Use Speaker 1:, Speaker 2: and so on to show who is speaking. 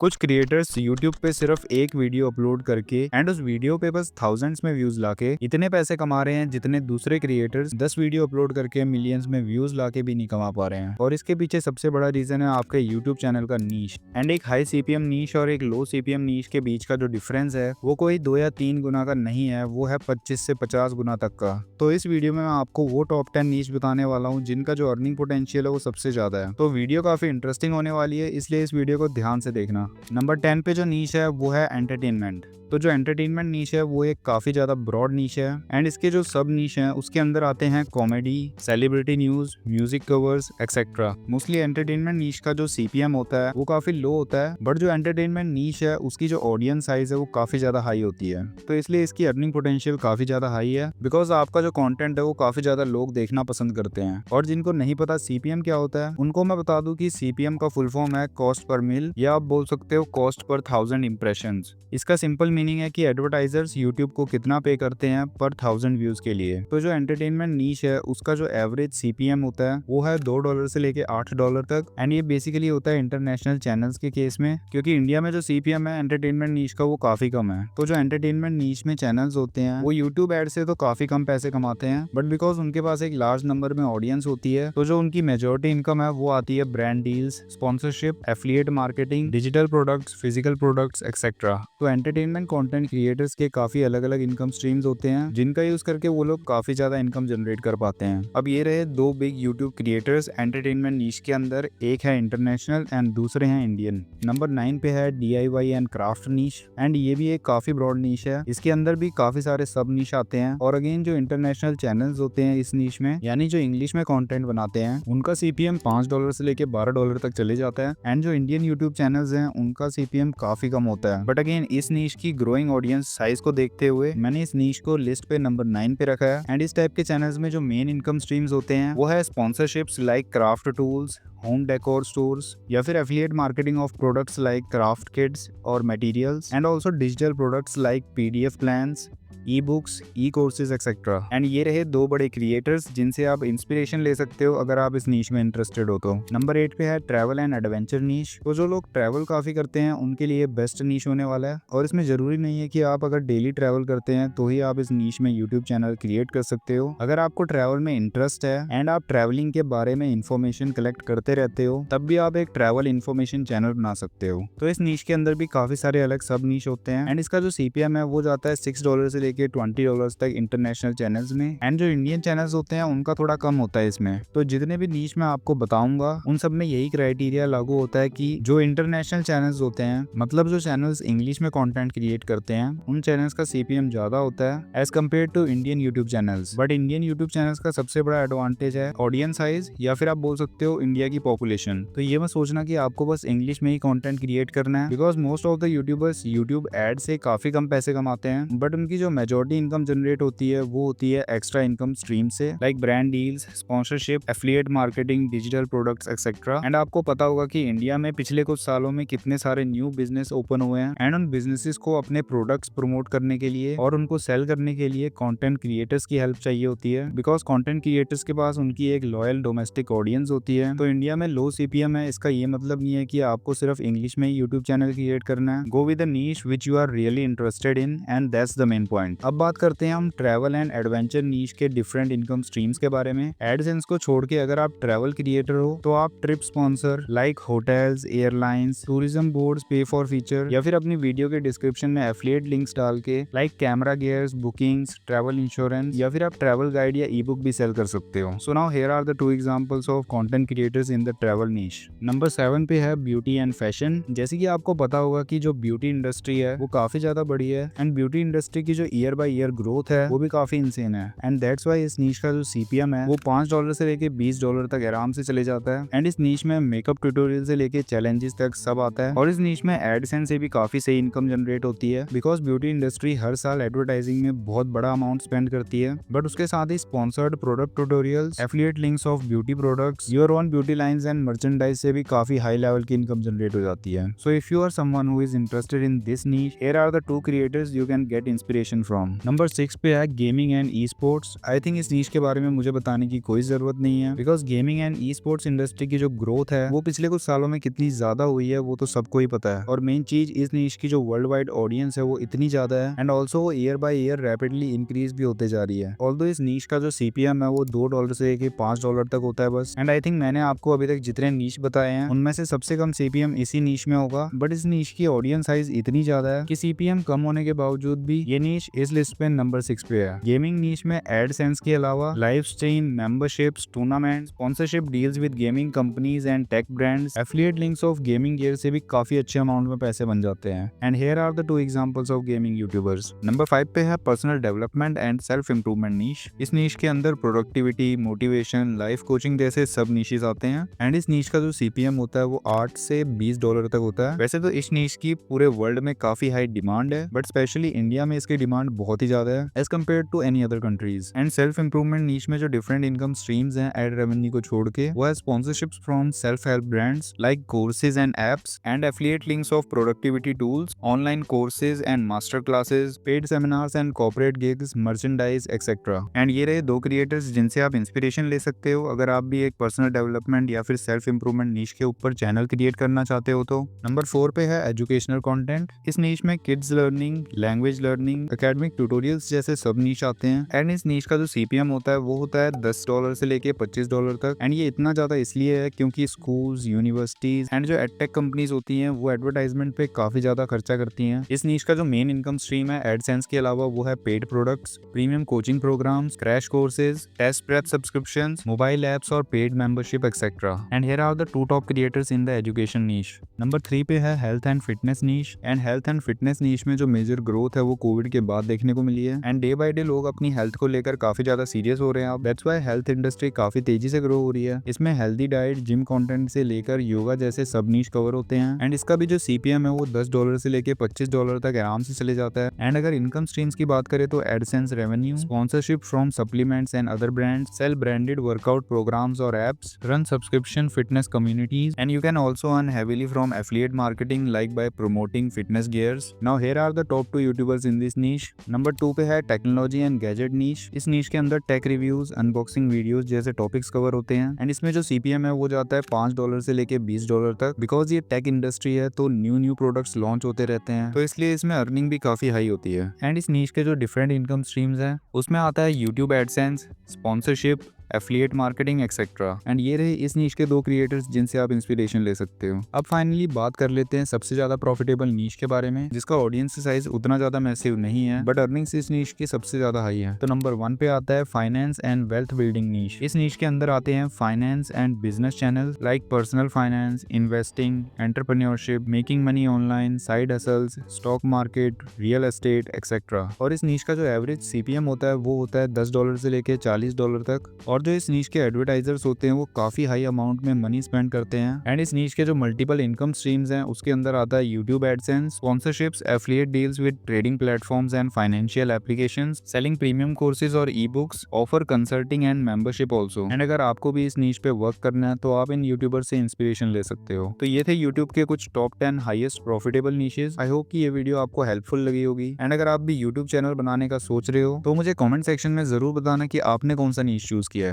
Speaker 1: कुछ creators YouTube पे सिर्फ एक वीडियो अपलोड करके एंड उस वीडियो पे बस थाउजेंड्स में व्यूज लाके इतने पैसे कमा रहे हैं जितने दूसरे क्रिएटर्स 10 वीडियो अपलोड करके मिलियंस में व्यूज लाके भी नहीं कमा पा रहे हैं। और इसके पीछे सबसे बड़ा रीजन है आपके यूट्यूब चैनल का नीश। एंड एक हाई सीपीएम नीश और एक लो सीपीएम नीश के बीच का जो डिफरेंस है वो कोई 2 या 3 गुना का नहीं है, वो है 25 से 50 गुना तक का। तो इस वीडियो में मैं आपको वो टॉप 10 नीश बताने वाला हूँ जिनका जो अर्निंग पोटेंशियल है वो सबसे ज्यादा है। तो वीडियो काफी इंटरेस्टिंग होने वाली है, इसलिए इस वीडियो को ध्यान से देखना। नंबर 10 पे जो नीश है वो है एंटरटेनमेंट। तो जो एंटरटेनमेंट नीश है वो एक काफी ज्यादा ब्रॉड नीश है एंड इसके जो सब नीश हैं उसके अंदर आते हैं comedy, celebrity news, music covers etcetera. Mostly entertainment niche का जो सीपीएम होता है वो काफी लो होता है, बट जो एंटरटेनमेंट नीश है उसकी जो ऑडियंस साइज है वो काफी ज्यादा हाई होती है। तो इसलिए इसकी अर्निंग पोटेंशियल काफी ज्यादा हाई है, बिकॉज आपका जो कंटेंट है वो काफी ज्यादा लोग देखना पसंद करते हैं। और जिनको नहीं पता सीपीएम क्या होता है उनको मैं बता दूं कि सीपीएम का फुल फॉर्म है कॉस्ट पर मिल, या आप बोल सकते हो कॉस्ट पर 1000 इंप्रेशंस। इसका सिंपल मीनिंग है कि एडवर्टाइजर्स यूट्यूब को कितना पे करते हैं पर 1000 व्यूज के लिए। तो जो एंटरटेनमेंट नीश है उसका जो एवरेज सीपीएम होता है वो है $2 से लेके $8 तक। एंड ये बेसिकली होता है इंटरनेशनल चैनल्स के केस में, क्योंकि इंडिया में जो सीपीएम है एंटरटेनमेंट नीश का वो काफी कम है। तो जो एंटरटेनमेंट नीश में चैनल्स होते हैं वो यूट्यूब एड से तो काफी कम पैसे कमाते हैं, बट बिकॉज उनके पास एक लार्ज नंबर में ऑडियंस होती है तो जो उनकी मेजोरिटी इनकम है वो आती है brand deals, sponsorship, affiliate marketing, digital products, physical products etcetera. तो एंटरटेनमेंट कंटेंट क्रिएटर्स के काफी अलग अलग इनकम स्ट्रीम्स होते हैं जिनका यूज करके वो लोग काफी ज्यादा इनकम जनरेट कर पाते हैं। अब ये रहे दो बिग यूट्यूब क्रिएटर्स एंटरटेनमेंट नीश के अंदर, एक है इंटरनेशनल एंड दूसरे हैं इंडियन। नंबर 9 पे है DIY and craft niche, and ये भी एक काफी ब्रॉड नीश है। इसके अंदर भी काफी सारे सब नीश आते हैं। और अगेन जो इंटरनेशनल चैनल्स होते हैं इस नीश में, यानी जो इंग्लिश में कंटेंट बनाते हैं, उनका सीपीएम $5 से लेके $12 तक चले जाता है। एंड जो इंडियन यूट्यूब चैनल्स हैं उनका सीपीएम काफी कम होता है। बट अगेन इस नीश की ग्रोइंग ऑडियंस साइज को देखते हुए मैंने इस नीश को लिस्ट पे नंबर 9 पे रखा है। एंड इस टाइप के चैनल्स में जो मेन इनकम स्ट्रीम्स होते हैं वो है sponsorships like craft tools, home decor stores, या फिर affiliate marketing of products like craft kits और materials, and also digital products like PDF plans, e books, e courses etcetera. And ये रहे दो बड़े क्रिएटर्स जिनसे आप इंस्पिरेशन ले सकते हो अगर आप इस नीश में इंटरेस्टेड हो तो। नंबर 8 पे है ट्रैवल एंड एडवेंचर नीश। तो जो लोग ट्रैवल काफी करते हैं उनके लिए बेस्ट नीश होने वाला है। और इसमें जरूरी नहीं है कि आप अगर डेली ट्रैवल करते हैं तो ही आप इस नीश में यूट्यूब चैनल क्रिएट कर सकते हो। अगर आपको ट्रैवल में इंटरेस्ट है एंड आप ट्रैवलिंग के बारे में इंफॉर्मेशन कलेक्ट करते रहते हो तब भी आप एक ट्रैवल इन्फॉर्मेशन चैनल बना सकते हो। तो इस नीश के अंदर भी काफी सारे अलग सब नीश होते हैं। एंड इसका जो सीपीएम है वो जाता है $6 से लेके $20 तक इंटरनेशनल चैनल्स में। एंड जो इंडियन चैनल्स होते हैं उनका थोड़ा कम होता है इसमें। तो जितने भी नीश मैं आपको बताऊंगा उन सब में यही क्राइटेरिया लागू होता है कि जो इंटरनेशनल चैनल्स होते हैं, मतलब जो चैनल्स इंग्लिश में कंटेंट क्रिएट करते हैं, उन चैनल्स का सीपीएम ज्यादा होता है as compare to Indian YouTube channels. But Indian YouTube channels का सबसे बड़ा एडवांटेज है ऑडियंस साइज, या फिर आप बोल सकते हो इंडिया की पॉपुलेशन। तो ये मत सोचना कि आपको बस इंग्लिश में ही कंटेंट क्रिएट करना है, because most of the YouTubers YouTube ad से काफी कम पैसे कमाते हैं, बट उनकी जो मेजॉरिटी इनकम जनरेट होती है वो होती है एक्स्ट्रा इनकम स्ट्रीम से, like brand deals, sponsorship, affiliate marketing, digital products etcetera. And आपको पता होगा कि इंडिया में पिछले कुछ सालों में कितने सारे न्यू बिजनेस ओपन हुए हैं एंड उन बिजनेसेस को अपने प्रोडक्ट्स प्रमोट करने के लिए और उनको सेल करने के लिए कंटेंट क्रिएटर्स की हेल्प चाहिए होती है, बिकॉज कंटेंट क्रिएटर्स के पास उनकी एक लॉयल डोमेस्टिक ऑडियंस होती है। तो इंडिया में लो सीपीएम है, इसका ये मतलब नहीं है कि आपको सिर्फ इंग्लिश में ही यूट्यूब चैनल क्रिएट करना है। Go with the niche which you are really interested in and that's the main point. अब बात करते हैं हम ट्रैवल एंड एडवेंचर नीश के डिफरेंट इनकम स्ट्रीम्स के बारे में। एडसेंस को छोड़ के अगर आप ट्रैवल क्रिएटर हो तो आप trip sponsor like hotels, airlines, tourism boards, पे फॉर फीचर, या फिर अपनी वीडियो के डिस्क्रिप्शन में एफिलिएट लिंक्स डाल के like camera gears, bookings, travel insurance, या फिर आप ट्रैवल गाइड या ई बुक भी सेल कर सकते हो। So now here are the two examples of content creators in the travel niche. Number 7 पे है ब्यूटी एंड फैशन। जैसे कि आपको पता होगा कि जो ब्यूटी इंडस्ट्री है वो काफी ज्यादा बड़ी है एंड ब्यूटी इंडस्ट्री की जो ईयर बाय ईयर ग्रोथ है वो भी काफी इंसेन है। एंड दैट्स व्हाई इस नीश का जो सीपीएम है वो $5 से लेके $20 तक आराम से चले जाता है। एंड इस नीश में मेकअप ट्यूटोरियल से लेके चैलेंजेस तक सब आता है। और इस नीश में एडसेंस से भी काफी सही इनकम जनरेट होती है, बिकॉज ब्यूटी इंडस्ट्री हर साल एडवर्टाइजिंग में बहुत बड़ा अमाउंट स्पेंड करती है। बट उसके साथ ही sponsored product tutorials, affiliate links of beauty products, your own beauty lines and merchandise से भी काफी हाई लेवल की इनकम जनरेट हो जाती है। So if you are someone who is interested in this niche, here are the two creators you can get inspiration learn from. Number 6 पे है gaming and e sports. I think इस niche के बारे में मुझे बताने की कोई जरूरत नहीं है, because gaming and e sports industry की जो ग्रोथ है वो पिछले कुछ सालों में कितनी ज्यादा हुई है वो तो सबको ही पता है। और मेन चीज इस नीश की जो वर्ल्ड वाइड ऑडियंस है वो इतनी ज्यादा है, एंड ऑल्सो वो year by year rapidly increase भी होते जा रही है। ऑल्दो इस नीश का जो सीपीएम है वो $2 से लेके $5 तक होता है बस। एंड आई थिंक मैंने आपको अभी तक जितने नीश बताए हैं उनमें से सबसे कम सीपीएम इसी नीश में होगा, बट इस नीश की ऑडियंस साइज इतनी ज्यादा है कि सीपीएम कम होने के बावजूद भी ये नीश इस लिस्ट पे नंबर 6 पे है। गेमिंग नीश में एडसेंस के अलावा live stream, memberships, tournament, sponsorship deals with gaming companies and tech brands, affiliate links of gaming gear से भी काफी अच्छे अमाउंट में पैसे बन जाते हैं। And here are the 2 examples of gaming YouTubers. Number 5 पे है personal development and self improvement niche. इस नीश के अंदर प्रोडक्टिविटी, मोटिवेशन, लाइफ कोचिंग जैसे सब नीशेस आते हैं। एंड इस नीश का जो सीपीएम होता है वो $8 से $20 तक होता है। वैसे तो इस नीश की पूरे वर्ल्ड में काफी हाई डिमांड है, बट स्पेशली इंडिया में इसकी डिमांड बहुत ही ज्यादा है as compare to any other countries. And self improvement niche में जो डिफरेंट इनकम स्ट्रीम्स हैं एड रेवेन्यू को छोड़ के, वो है sponsorships from self help brands like courses and apps, and affiliate links of productivity tools, online courses and master classes, paid seminars and corporate gigs, merchandise etcetera. And ये रहे 2 creators जिनसे आप inspiration ले सकते हो अगर आप भी एक पर्सनल डेवलपमेंट या फिर सेल्फ इंप्रूवमेंट नीश के ऊपर चैनल क्रिएट करना चाहते हो तो। नंबर 4 पे है एजुकेशनल कंटेंट। इस नीश में kids learning, language learning, academic tutorials जैसे सब नीश आते हैं। एंड इस नीश का जो सीपीएम होता है वो होता है $10 से लेके $25 तक। एंड ये इतना ज्यादा इसलिए है क्योंकि स्कूल्स, यूनिवर्सिटीज एंड जो एडटेक कंपनीज होती हैं वो एडवर्टाइजमेंट पे काफी ज्यादा खर्चा करती हैं। इस नीश का जो मेन इनकम स्ट्रीम है एडसेंस के अलावा वो है paid products, premium coaching programmes, crash courses, test prep subscriptions, mobile apps और paid membership etcetera. And here are the 2 top creators in the education niche. Number 3 पे है health and fitness niche. And health and fitness niche में जो major growth है वो Covid के बाद देखने को मिली है। एंड डे बाय डे लोग अपनी हेल्थ को लेकर काफी ज्यादा सीरियस हो रहे हैं। दैट्स व्हाई हेल्थ इंडस्ट्री काफी तेजी से ग्रो हो रही है। इसमें हेल्दी डाइट, जिम कंटेंट से लेकर योगा जैसे सब नीश कवर होते हैं। एंड इसका भी जो सीपीएम है वो $10 से लेके $25 तक आराम से चले जाता है। एंड अगर इनकम स्ट्रीम्स की बात करें तो AdSense revenue, sponsorship from supplements and other brands, sell branded workout programmes और apps, run subscription fitness communities, and you can also earn heavily from affiliate marketing like by promoting fitness gears. Now here are the top 2 YouTubers in this niche. Number 2 पे है technology and gadget नीश। इस niche के अंदर take reviews, unboxing videos जैसे topics cover होते हैं। And इसमें जो सीपीएम है वो जाता है $5 से लेके $20 तक। बिकॉज ये टेक इंडस्ट्री है तो न्यू प्रोडक्ट्स लॉन्च होते रहते हैं, तो इसलिए इसमें अर्निंग भी काफी हाई होती है। एंड इस नीश के जो डिफरेंट इनकम स्ट्रीम्स हैं उसमें आता है YouTube AdSense, sponsorship, affiliate marketing etcetera. And ये रहे इस नीश के 2 क्रिएटर्स जिनसे आप इंस्पिरेशन ले सकते हो। अब फाइनली बात कर लेते हैं सबसे ज्यादा प्रॉफिटेबल नीश के बारे में, जिसका ऑडियंस साइज उतना ज्यादा मैसिव नहीं है बट अर्निंग्स इस नीश की सबसे ज्यादा हाई है। तो नंबर 1 पे आता है फाइनेंस एंड वेल्थ बिल्डिंग नीश। इस नीश के अंदर आते हैं finance and business channel like personal finance, investing, entrepreneurship, making money online, side hustles, stock market, real estate etcetera. और इस नीश का जो एवरेज सीपीएम होता है वो होता है $10 से लेके $40 तक। और जो इस नीश के एडवर्टाइजर्स होते हैं वो काफी हाई अमाउंट में मनी स्पेंड करते हैं। एंड इस नीश के जो मल्टीपल इनकम स्ट्रीम्स हैं उसके अंदर आता है YouTube AdSense, sponsorships, affiliate deals with trading platforms and financial applications, selling premium courses और e books, offer consulting and membership also. And अगर आपको भी इस नीश पे वर्क करना है तो आप इन यूट्यूबर से इंस्पिरेशन ले सकते हो। तो ये थे यूट्यूब के कुछ top 10 highest profitable niches. I hope कि ये वीडियो आपको हेल्पफुल लगी होगी। एंड अगर आप भी यूट्यूब चैनल बनाने का सोच रहे हो तो मुझे कमेंट सेक्शन में जरूर बताना कि आपने कौन सा नीश चूज किया है।